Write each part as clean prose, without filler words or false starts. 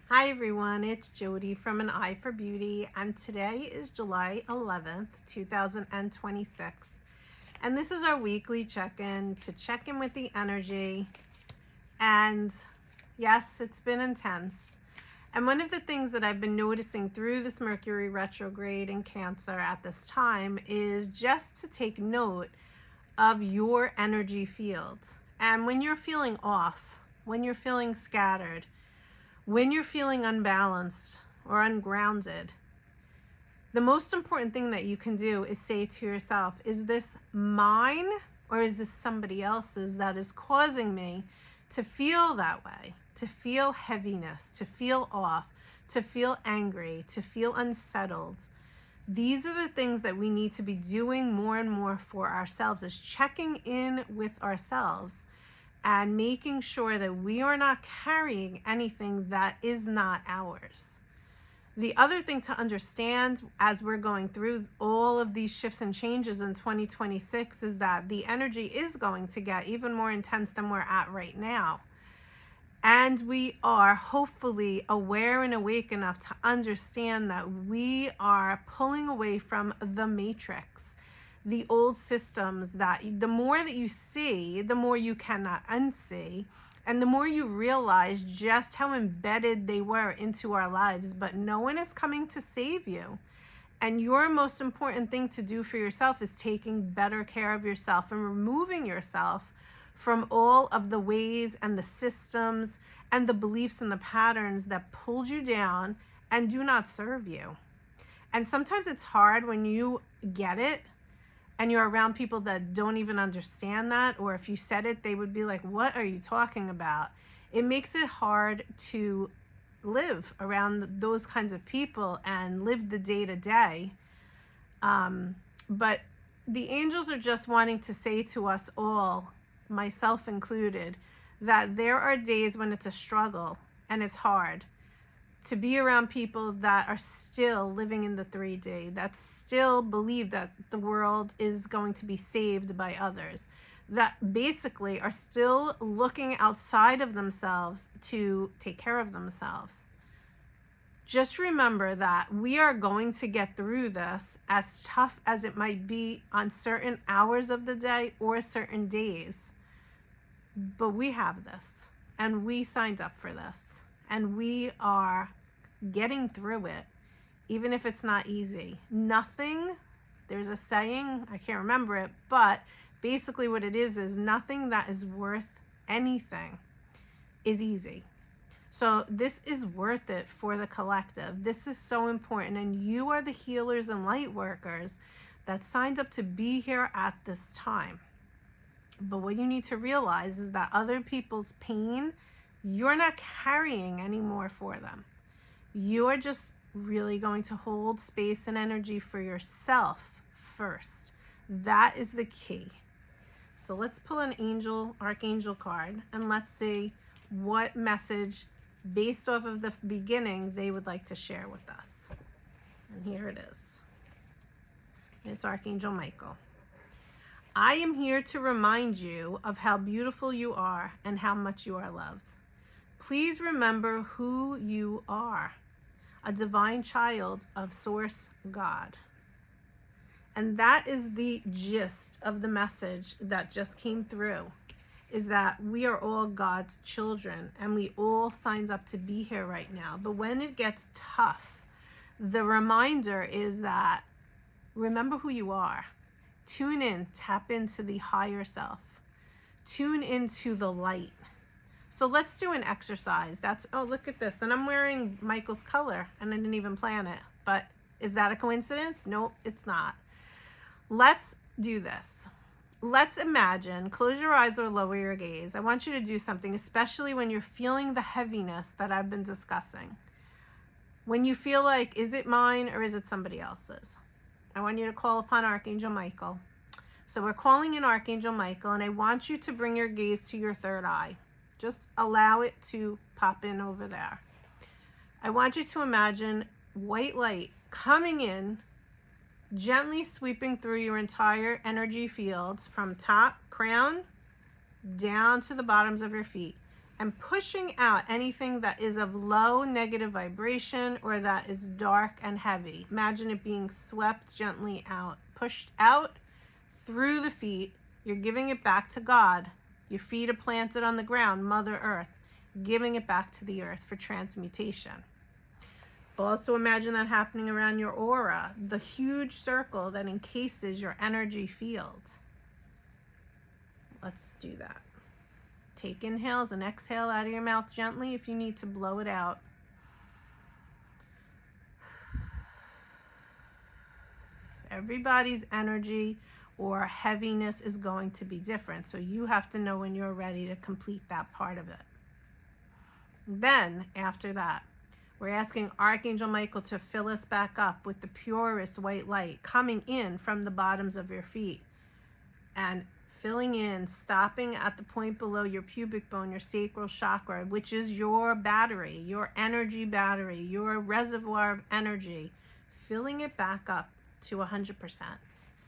Hi everyone, it's Jody from An Eye for Beauty, and today is July 11th, 2026. And this is our weekly check-in to check in with the energy. And yes, it's been intense. And one of the things that I've been noticing through this Mercury retrograde in Cancer at this time is just to take note of your energy field. And when you're feeling off, when you're feeling scattered, when you're feeling unbalanced or ungrounded, the most important thing that you can do is say to yourself, is this mine or is this somebody else's that is causing me to feel that way, to feel heaviness, to feel off, to feel angry, to feel unsettled? These are the things that we need to be doing more and more for ourselves, is checking in with ourselves and making sure that we are not carrying anything that is not ours. The other thing to understand as we're going through all of these shifts and changes in 2026 is that the energy is going to get even more intense than we're at right now. And we are hopefully aware and awake enough to understand that we are pulling away from the matrix, the old systems that the more that you see, the more you cannot unsee. And the more you realize just how embedded they were into our lives, but no one is coming to save you. And your most important thing to do for yourself is taking better care of yourself and removing yourself from all of the ways and the systems and the beliefs and the patterns that pulled you down and do not serve you. And sometimes it's hard when you get it and you're around people that don't even understand that, or if you said it, they would be like, what are you talking about? It makes it hard to live around those kinds of people and live the day to day. But the angels are just wanting to say to us all, myself included, that there are days when it's a struggle and it's hard to be around people that are still living in the 3D, that still believe that the world is going to be saved by others, that basically are still looking outside of themselves to take care of themselves. Just remember that we are going to get through this, as tough as it might be on certain hours of the day or certain days. But we have this, and we signed up for this, and we are getting through it, even if it's not easy. Nothing, there's a saying, I can't remember it, but basically what it is nothing that is worth anything is easy. So this is worth it for the collective. This is so important, and you are the healers and light workers that signed up to be here at this time. But what you need to realize is that other people's pain, you're not carrying anymore for them. You are just really going to hold space and energy for yourself first. That is the key. So let's pull an archangel card, and let's see what message, based off of the beginning, they would like to share with us. And here it is. It's Archangel Michael. I am here to remind you of how beautiful you are and how much you are loved. Please remember who you are, a divine child of Source God. And that is the gist of the message that just came through, is that we are all God's children and we all signed up to be here right now. But when it gets tough, the reminder is that remember who you are. Tune in, tap into the higher self. Tune into the light. So let's do an exercise. Oh, look at this. And I'm wearing Michael's color and I didn't even plan it. But is that a coincidence? Nope, it's not. Let's do this. Let's imagine, close your eyes or lower your gaze. I want you to do something, especially when you're feeling the heaviness that I've been discussing. When you feel like, is it mine or is it somebody else's? I want you to call upon Archangel Michael. So we're calling in Archangel Michael, and I want you to bring your gaze to your third eye. Just allow it to pop in over there. I want you to imagine white light coming in, gently sweeping through your entire energy fields from top, crown, down to the bottoms of your feet. and pushing out anything that is of low negative vibration or that is dark and heavy. Imagine it being swept gently out, pushed out through the feet. You're giving it back to God. Your feet are planted on the ground, Mother Earth, giving it back to the earth for transmutation. Also imagine that happening around your aura, the huge circle that encases your energy field. Let's do that. Take inhales and exhale out of your mouth gently if you need to blow it out. Everybody's energy or heaviness is going to be different, so you have to know when you're ready to complete that part of it. Then, after that, we're asking Archangel Michael to fill us back up with the purest white light coming in from the bottoms of your feet and filling in, stopping at the point below your pubic bone, your sacral chakra, which is your battery, your energy battery, your reservoir of energy, filling it back up to 100%.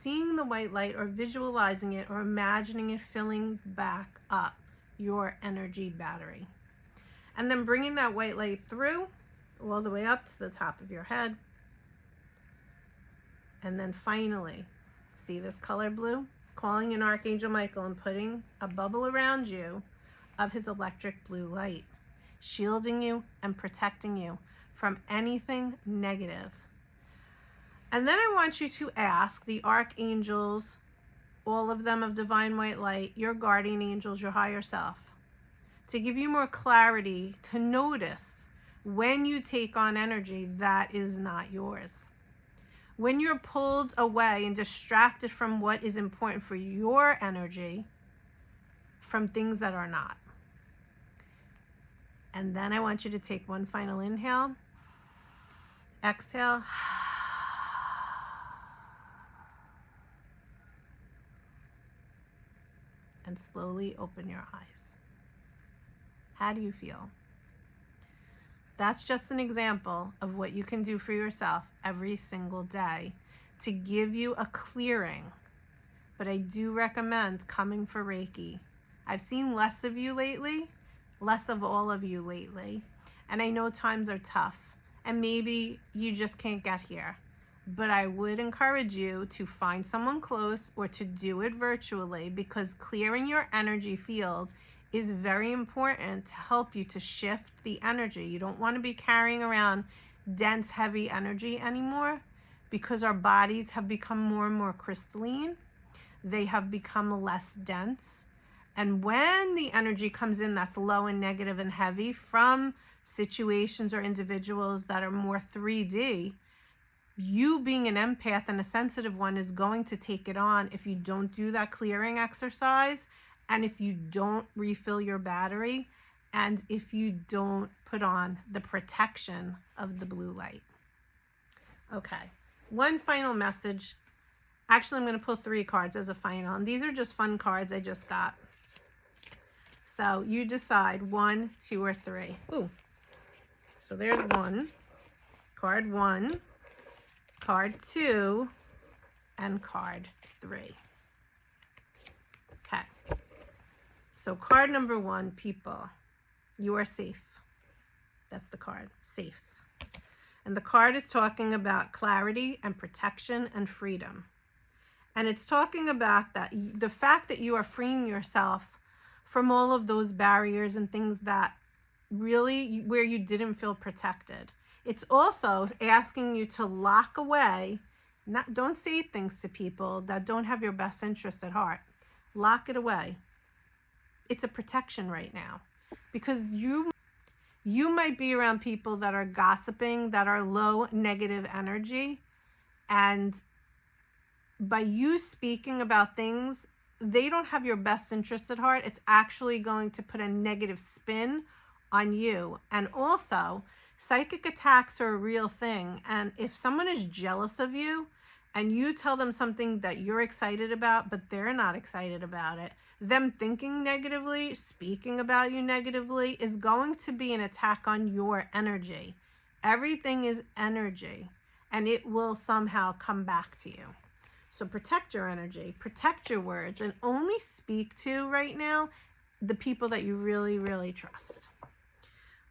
Seeing the white light or visualizing it or imagining it filling back up your energy battery. And then bringing that white light through all the way up to the top of your head. And then finally, see this color blue? Calling in Archangel Michael and putting a bubble around you of his electric blue light, shielding you and protecting you from anything negative. And then I want you to ask the archangels, all of them of divine white light, your guardian angels, your higher self, to give you more clarity to notice when you take on energy that is not yours. When you're pulled away and distracted from what is important for your energy, from things that are not. And then I want you to take one final inhale, exhale, and slowly open your eyes. How do you feel? That's just an example of what you can do for yourself every single day to give you a clearing. But I do recommend coming for Reiki. I've seen less of you lately, less of all of you lately, and I know times are tough, and maybe you just can't get here. But I would encourage you to find someone close or to do it virtually, because clearing your energy field is very important to help you to shift the energy. You don't want to be carrying around dense, heavy energy anymore, because our bodies have become more and more crystalline. They have become less dense. And when the energy comes in that's low and negative and heavy from situations or individuals that are more 3D, you being an empath and a sensitive one is going to take it on if you don't do that clearing exercise, and if you don't refill your battery, and if you don't put on the protection of the blue light. Okay, one final message. Actually, I'm going to pull 3 cards as a final, and these are just fun cards I just got. So you decide 1, 2, or 3. Ooh, so there's 1, card 1, card 2, and card 3. Okay. So card number 1, people, you are safe. That's the card, safe. And the card is talking about clarity and protection and freedom. And it's talking about that the fact that you are freeing yourself from all of those barriers and things that really where you didn't feel protected. It's also asking you to lock away, don't say things to people that don't have your best interest at heart. Lock it away. It's a protection right now, because you might be around people that are gossiping, that are low negative energy, and by you speaking about things, they don't have your best interest at heart. It's actually going to put a negative spin on you. And also, psychic attacks are a real thing, and if someone is jealous of you and you tell them something that you're excited about but they're not excited about it, them thinking negatively, speaking about you negatively, is going to be an attack on your energy. Everything is energy, and it will somehow come back to you. So protect your energy, protect your words, and only speak to right now the people that you really, really trust.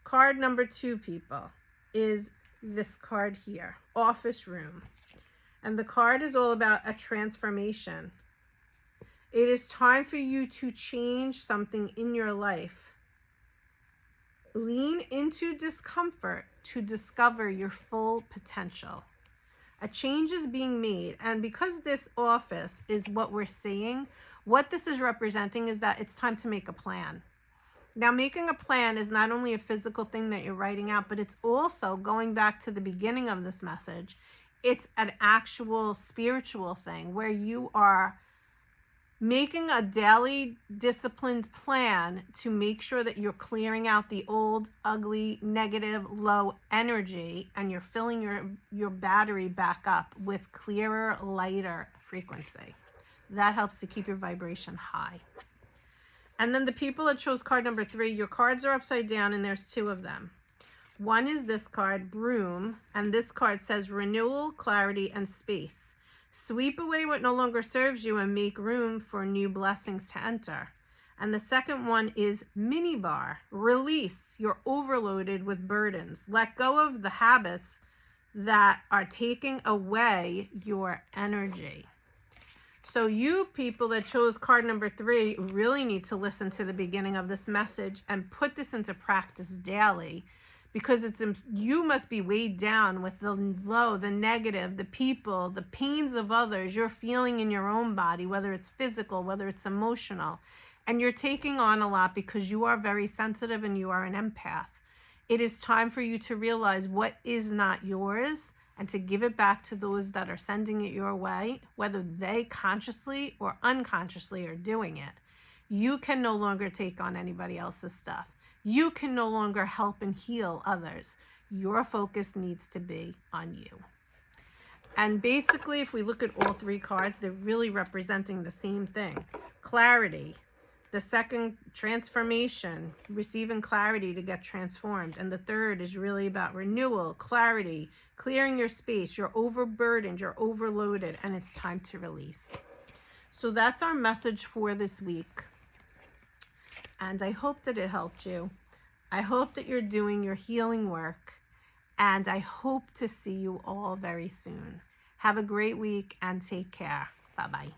Card number 2, people, is this card here, Office Room. And the card is all about a transformation. It is time for you to change something in your life. Lean into discomfort to discover your full potential. A change is being made, and because this office is what we're seeing, what this is representing is that it's time to make a plan. Now, making a plan is not only a physical thing that you're writing out, but it's also, going back to the beginning of this message, it's an actual spiritual thing where you are making a daily disciplined plan to make sure that you're clearing out the old, ugly, negative, low energy, and you're filling your battery back up with clearer, lighter frequency. That helps to keep your vibration high. And then the people that chose card number 3, your cards are upside down and there's 2 of them. One is this card, Broom, and this card says renewal, clarity, and space. Sweep away what no longer serves you and make room for new blessings to enter. And the second one is Minibar. Release. You're overloaded with burdens. Let go of the habits that are taking away your energy. So you people that chose card number 3 really need to listen to the beginning of this message and put this into practice daily, because you must be weighed down with the low, the negative, the people, the pains of others you're feeling in your own body, whether it's physical, whether it's emotional. And you're taking on a lot because you are very sensitive and you are an empath. It is time for you to realize what is not yours and to give it back to those that are sending it your way, whether they consciously or unconsciously are doing it. You can no longer take on anybody else's stuff. You can no longer help and heal others. Your focus needs to be on you. And basically, if we look at all 3 cards, they're really representing the same thing. Clarity. The second, transformation, receiving clarity to get transformed. And the third is really about renewal, clarity, clearing your space. You're overburdened, you're overloaded, and it's time to release. So that's our message for this week. And I hope that it helped you. I hope that you're doing your healing work. And I hope to see you all very soon. Have a great week and take care. Bye-bye.